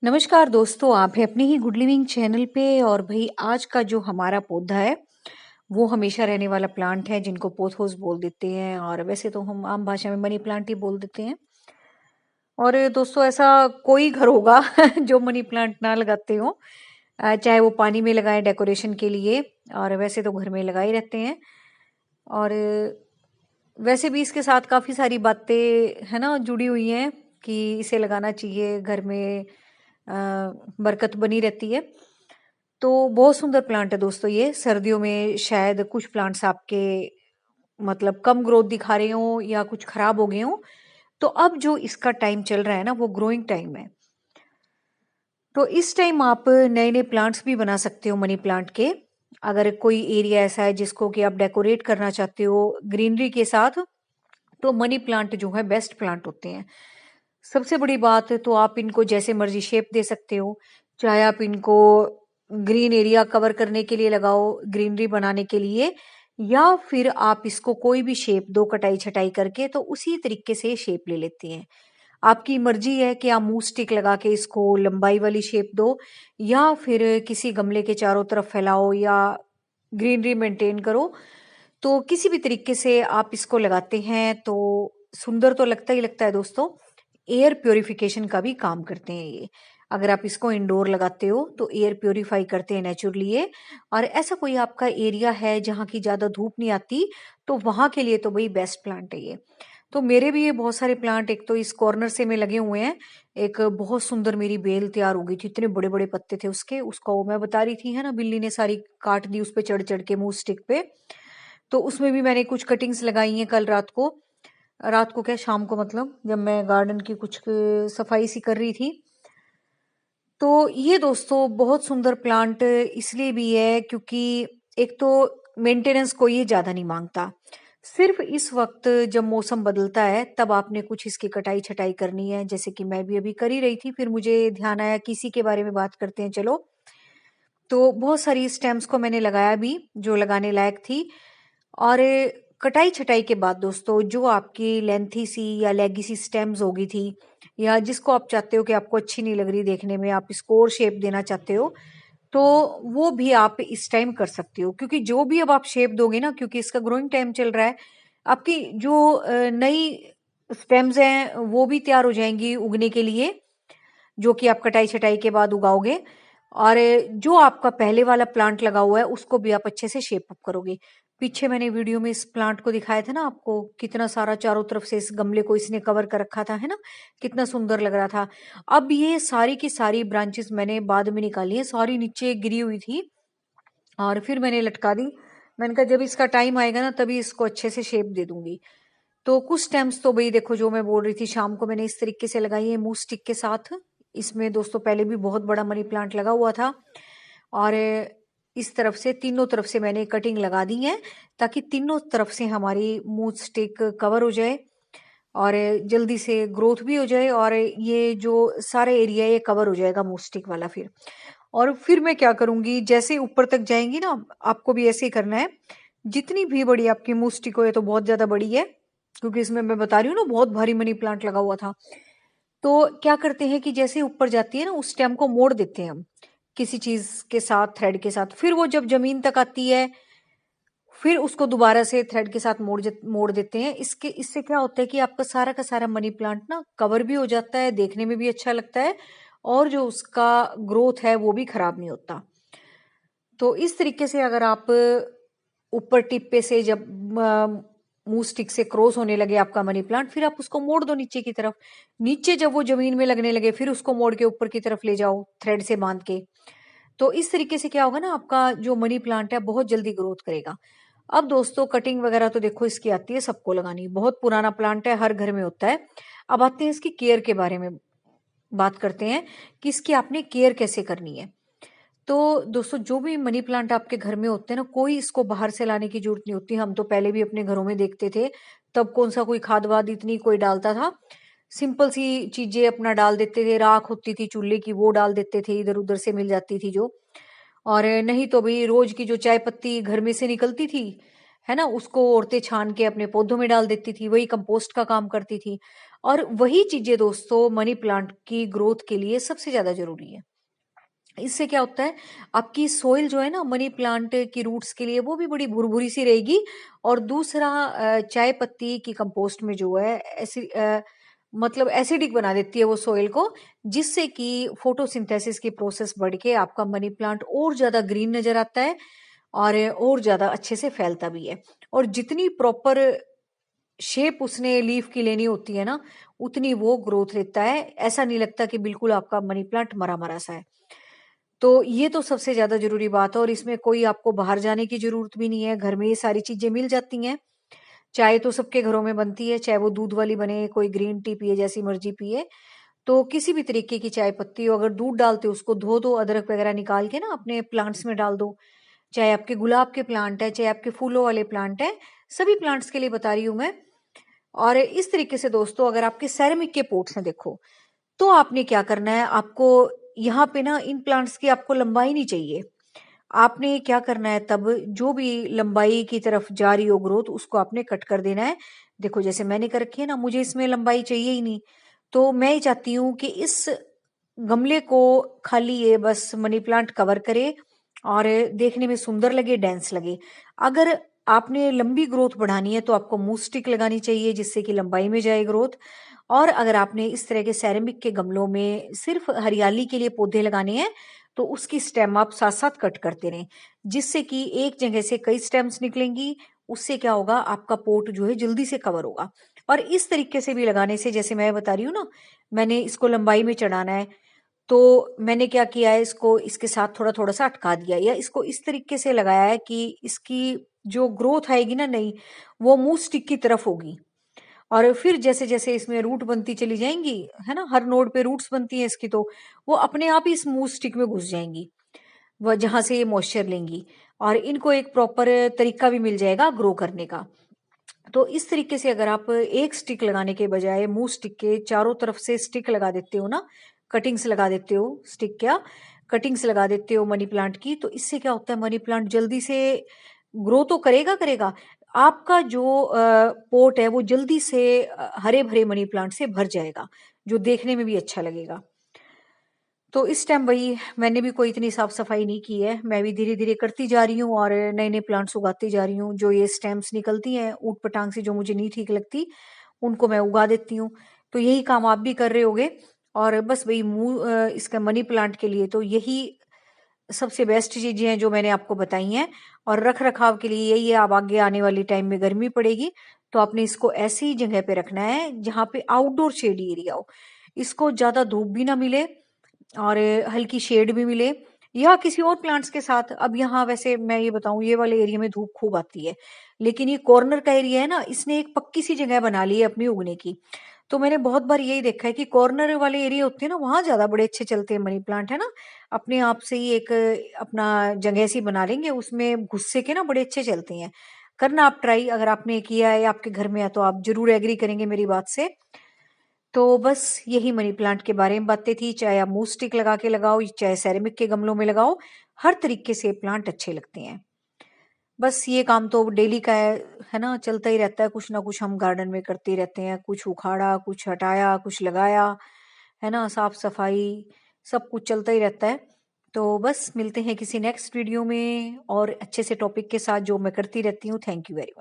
नमस्कार दोस्तों, आप हैं अपने ही गुड लिविंग चैनल पे। और भाई आज का जो हमारा पौधा है वो हमेशा रहने वाला प्लांट है, जिनको पोथोस बोल देते हैं, और वैसे तो हम आम भाषा में मनी प्लांट ही बोल देते हैं। और दोस्तों, ऐसा कोई घर होगा जो मनी प्लांट ना लगाते हो, चाहे वो पानी में लगाएं डेकोरेशन के लिए, और वैसे तो घर में लगाए रहते हैं। और वैसे भी इसके साथ काफी सारी बातें है ना जुड़ी हुई हैं कि इसे लगाना चाहिए घर में, बरकत बनी रहती है। तो बहुत सुंदर प्लांट है दोस्तों। ये सर्दियों में शायद कुछ प्लांट्स आपके मतलब कम ग्रोथ दिखा रहे हो या कुछ खराब हो गए हो, तो अब जो इसका टाइम चल रहा है ना, वो ग्रोइंग टाइम है। तो इस टाइम आप नए नए प्लांट्स भी बना सकते हो मनी प्लांट के। अगर कोई एरिया ऐसा है जिसको कि आप डेकोरेट करना चाहते हो ग्रीनरी के साथ, तो मनी प्लांट जो है बेस्ट प्लांट होते हैं। सबसे बड़ी बात है, तो आप इनको जैसे मर्जी शेप दे सकते हो। चाहे आप इनको ग्रीन एरिया कवर करने के लिए लगाओ, ग्रीनरी बनाने के लिए, या फिर आप इसको कोई भी शेप दो कटाई छटाई करके, तो उसी तरीके से शेप ले लेती हैं। आपकी मर्जी है कि आप मूव स्टिक लगा के इसको लंबाई वाली शेप दो, या फिर किसी गमले के चारों तरफ फैलाओ, या ग्रीनरी मेंटेन करो। तो किसी भी तरीके से आप इसको लगाते हैं तो सुंदर तो लगता ही लगता है दोस्तों। एयर प्योरिफिकेशन का भी काम करते हैं ये। अगर आप इसको इंडोर लगाते हो तो एयर प्योरीफाई करते हैं नेचुरली ये। और ऐसा कोई आपका एरिया है जहाँ की ज्यादा धूप नहीं आती, तो वहां के लिए तो भाई बेस्ट प्लांट है ये। तो मेरे भी ये बहुत सारे प्लांट एक तो इस कॉर्नर से में लगे हुए हैं। एक बहुत सुंदर मेरी बेल तैयार हो गई थी, इतने बड़े बड़े पत्ते थे उसके। उसका वो मैं बता रही थी है ना, बिल्ली ने सारी काट दी उस पे चढ़ चढ़ के मूव स्टिक पे। तो उसमें भी मैंने कुछ कटिंग्स लगाई हैं कल रात को। रात को क्या, शाम को, मतलब जब मैं गार्डन की कुछ सफाई सी कर रही थी। तो ये दोस्तों बहुत सुंदर प्लांट इसलिए भी है क्योंकि एक तो मेंटेनेंस को ये ज्यादा नहीं मांगता। सिर्फ इस वक्त जब मौसम बदलता है तब आपने कुछ इसकी कटाई छटाई करनी है, जैसे कि मैं भी अभी कर ही रही थी, फिर मुझे ध्यान आया किसी के बारे में बात करते हैं चलो। तो बहुत सारी स्टेम्स को मैंने लगाया भी जो लगाने लायक थी। और कटाई छटाई के बाद दोस्तों, जो आपकी लेंथी सी या लेगी सी स्टेम्स होगी थी, या जिसको आप चाहते हो कि आपको अच्छी नहीं लग रही देखने में, आप इसको और शेप देना चाहते हो, तो वो भी आप इस टाइम कर सकते हो। क्योंकि जो भी अब आप शेप दोगे ना, क्योंकि इसका ग्रोइंग टाइम चल रहा है, आपकी जो नई स्टेम्स हैं वो भी तैयार हो जाएंगी उगने के लिए, जो कि आप कटाई छटाई के बाद उगाओगे। और जो आपका पहले वाला प्लांट लगा हुआ है उसको भी आप अच्छे से शेप अप करोगे। पीछे मैंने वीडियो में इस प्लांट को दिखाया था ना आपको, कितना सारा चारों तरफ से इस गमले को इसने कवर कर रखा था, है ना, कितना सुंदर लग रहा था। अब ये सारी की सारी ब्रांचेस मैंने बाद में निकाली है, सारी नीचे गिरी हुई थी और फिर मैंने लटका दी। मैंने कहा जब इसका टाइम आएगा ना तभी इसको अच्छे से शेप दे दूंगी। तो कुछ स्टेम्स तो भाई देखो, जो मैं बोल रही थी, शाम को मैंने इस तरीके से लगाई है मूव स्टिक के साथ। इसमें दोस्तों पहले भी बहुत बड़ा मनी प्लांट लगा हुआ था, और इस तरफ से तीनों तरफ से मैंने कटिंग लगा दी है, ताकि तीनों तरफ से हमारी मूव स्टिक कवर हो जाए और जल्दी से ग्रोथ भी हो जाए, और ये जो सारा एरिया ये कवर हो जाएगा मूव स्टिक वाला। फिर मैं क्या करूंगी, जैसे ऊपर तक जाएंगी ना, आपको भी ऐसे ही करना है। जितनी भी बड़ी आपकी मूव स्टिक हो, ये तो बहुत ज्यादा बड़ी है, क्योंकि इसमें मैं बता रही हूँ ना बहुत भारी मनी प्लांट लगा हुआ था। तो क्या करते हैं कि जैसे ऊपर जाती है ना, उस स्टेम को मोड़ देते हैं हम किसी चीज के साथ, थ्रेड के साथ। फिर वो जब जमीन तक आती है, फिर उसको दोबारा से थ्रेड के साथ मोड़ देते हैं। इससे क्या होता है कि आपका सारा का सारा मनी प्लांट ना कवर भी हो जाता है, देखने में भी अच्छा लगता है, और जो उसका ग्रोथ है वो भी खराब नहीं होता। तो इस तरीके से अगर आप ऊपर टिप पे से जब मूव स्टिक से क्रॉस होने लगे आपका मनी प्लांट, फिर आप उसको मोड़ दो नीचे की तरफ। नीचे जब वो जमीन में लगने लगे, फिर उसको मोड़ के ऊपर की तरफ ले जाओ थ्रेड से बांध के। तो इस तरीके से क्या होगा ना, आपका जो मनी प्लांट है बहुत जल्दी ग्रोथ करेगा। अब दोस्तों, कटिंग वगैरह तो देखो इसकी आती है सबको लगानी, बहुत पुराना प्लांट है, हर घर में होता है। अब आते हैं इसकी केयर के बारे में, बात करते हैं कि इसकी आपने केयर कैसे करनी है। तो दोस्तों, जो भी मनी प्लांट आपके घर में होते हैं ना, कोई इसको बाहर से लाने की जरूरत नहीं होती। हम तो पहले भी अपने घरों में देखते थे, तब कौन सा कोई खाद वाद इतनी कोई डालता था। सिंपल सी चीजें अपना डाल देते थे, राख होती थी चूल्हे की वो डाल देते थे, इधर उधर से मिल जाती थी जो। और नहीं तो भाई रोज की जो चाय पत्ती घर में से निकलती थी, है ना, उसको औरतें छान के अपने पौधों में डाल देती थी, वही कंपोस्ट का काम करती थी। और वही चीजें दोस्तों मनी प्लांट की ग्रोथ के लिए सबसे ज्यादा जरूरी है। इससे क्या होता है, आपकी सोइल जो है ना मनी प्लांट की रूट्स के लिए वो भी बड़ी भुरभुरी सी रहेगी। और दूसरा चाय पत्ती की कंपोस्ट में जो है मतलब एसिडिक बना देती है वो सोइल को, जिससे कि फोटोसिंथेसिस की प्रोसेस बढ़ के आपका मनी प्लांट और ज्यादा ग्रीन नजर आता है और ज्यादा अच्छे से फैलता भी है। और जितनी प्रॉपर शेप उसने लीफ की लेनी होती है ना, उतनी वो ग्रोथ लेता है। ऐसा नहीं लगता कि बिल्कुल आपका मनी प्लांट मरा मरा सा है। तो ये तो सबसे ज्यादा जरूरी बात है, और इसमें कोई आपको बाहर जाने की जरूरत भी नहीं है, घर में ये सारी चीजें मिल जाती हैं। चाय तो सबके घरों में बनती है, चाहे वो दूध वाली बने, कोई ग्रीन टी पिए, जैसी मर्जी पिए। तो किसी भी तरीके की चाय पत्ती हो, अगर दूध डालते हो उसको धो दो, अदरक वगैरह निकाल के ना अपने प्लांट्स में डाल दो। चाहे आपके गुलाब के प्लांट है, चाहे आपके फूलों वाले प्लांट है, सभी प्लांट्स के लिए बता रही हूं मैं। और इस तरीके से दोस्तों अगर आपके सेरेमिक के पोट्स हैं देखो, तो आपने क्या करना है, आपको यहाँ पे ना इन प्लांट्स की आपको लंबाई नहीं चाहिए। आपने क्या करना है, तब जो भी लंबाई की तरफ जा रही हो ग्रोथ, उसको आपने कट कर देना है। देखो जैसे मैंने कर रखी है ना, मुझे इसमें लंबाई चाहिए ही नहीं। तो मैं ये चाहती हूँ कि इस गमले को खाली ये बस मनी प्लांट कवर करे और देखने में सुंदर लगे, डेंस लगे। अगर आपने लंबी ग्रोथ बढ़ानी है तो आपको मूव स्टिक लगानी चाहिए, जिससे कि लंबाई में जाए ग्रोथ। और अगर आपने इस तरह के सेरेमिक के गमलों में सिर्फ हरियाली के लिए पौधे लगाने हैं, तो उसकी स्टेम आप साथ साथ कट करते रहें, जिससे कि एक जगह से कई स्टेम्स निकलेंगी। उससे क्या होगा, आपका पोट जो है जल्दी से कवर होगा। और इस तरीके से भी लगाने से, जैसे मैं बता रही हूँ ना, मैंने इसको लंबाई में चढ़ाना है, तो मैंने क्या किया है, इसको इसके साथ थोड़ा थोड़ा सा अटका दिया, या इसको इस तरीके से लगाया है कि इसकी जो ग्रोथ आएगी ना नई, वो मुंह स्टिक की तरफ होगी। और फिर जैसे जैसे इसमें रूट बनती चली जाएंगी, है ना, हर नोड पे रूट्स बनती हैं इसकी, तो वो अपने आप ही इस मूव स्टिक में घुस जाएंगी, वह जहां से ये मॉइस्चर लेंगी। और इनको एक प्रॉपर तरीका भी मिल जाएगा ग्रो करने का। तो इस तरीके से अगर आप एक स्टिक लगाने के बजाय मूव स्टिक के चारों तरफ से स्टिक लगा देते हो ना, कटिंग्स लगा देते हो, स्टिक क्या, कटिंग्स लगा देते हो मनी प्लांट की, तो इससे क्या होता है, मनी प्लांट जल्दी से ग्रो तो करेगा करेगा। आपका जो पोट है वो जल्दी से हरे भरे मनी प्लांट से भर जाएगा, जो देखने में भी अच्छा लगेगा। तो इस टाइम वही, मैंने भी कोई इतनी साफ सफाई नहीं की है, मैं भी धीरे धीरे करती जा रही हूँ और नए नए प्लांट्स उगाती जा रही हूँ। जो ये स्टेम्स निकलती हैं ऊट पटांग से, जो मुझे नहीं ठीक लगती, उनको मैं उगा देती हूँ। तो यही काम आप भी कर रहे होगे। और बस वही इसका मनी प्लांट के लिए तो यही सबसे बेस्ट चीजें हैं जो मैंने आपको बताई हैं। और रख रखाव के लिए यही है, अब आगे आने वाली टाइम में गर्मी पड़ेगी, तो आपने इसको ऐसी जगह पे रखना है जहाँ पे आउटडोर शेडी एरिया हो, इसको ज्यादा धूप भी ना मिले और हल्की शेड भी मिले, या किसी और प्लांट्स के साथ। अब यहाँ वैसे मैं ये बताऊं, ये वाले एरिया में धूप खूब आती है, लेकिन ये कॉर्नर का एरिया है ना, इसने एक पक्की सी जगह बना ली है अपनी उगने की। तो मैंने बहुत बार यही देखा है कि कॉर्नर वाले एरिया होते हैं ना, वहां ज्यादा बड़े अच्छे चलते हैं मनी प्लांट, है ना। अपने आप से ही एक अपना जगह सी बना लेंगे, उसमें घुस्से के ना बड़े अच्छे चलते हैं। करना आप ट्राई, अगर आपने किया है या आपके घर में है तो आप जरूर एग्री करेंगे मेरी बात से। तो बस यही मनी प्लांट के बारे में बातें थी। चाहे आप मूव स्टिक लगा के लगाओ, चाहे सेरेमिक के गमलों में लगाओ, हर तरीके से प्लांट अच्छे लगते हैं। बस ये काम तो डेली का है ना, चलता ही रहता है, कुछ ना कुछ हम गार्डन में करते ही रहते हैं, कुछ उखाड़ा, कुछ हटाया, कुछ लगाया, है ना, साफ सफाई, सब कुछ चलता ही रहता है। तो बस मिलते हैं किसी नेक्स्ट वीडियो में और अच्छे से टॉपिक के साथ, जो मैं करती रहती हूँ। Thank you very much.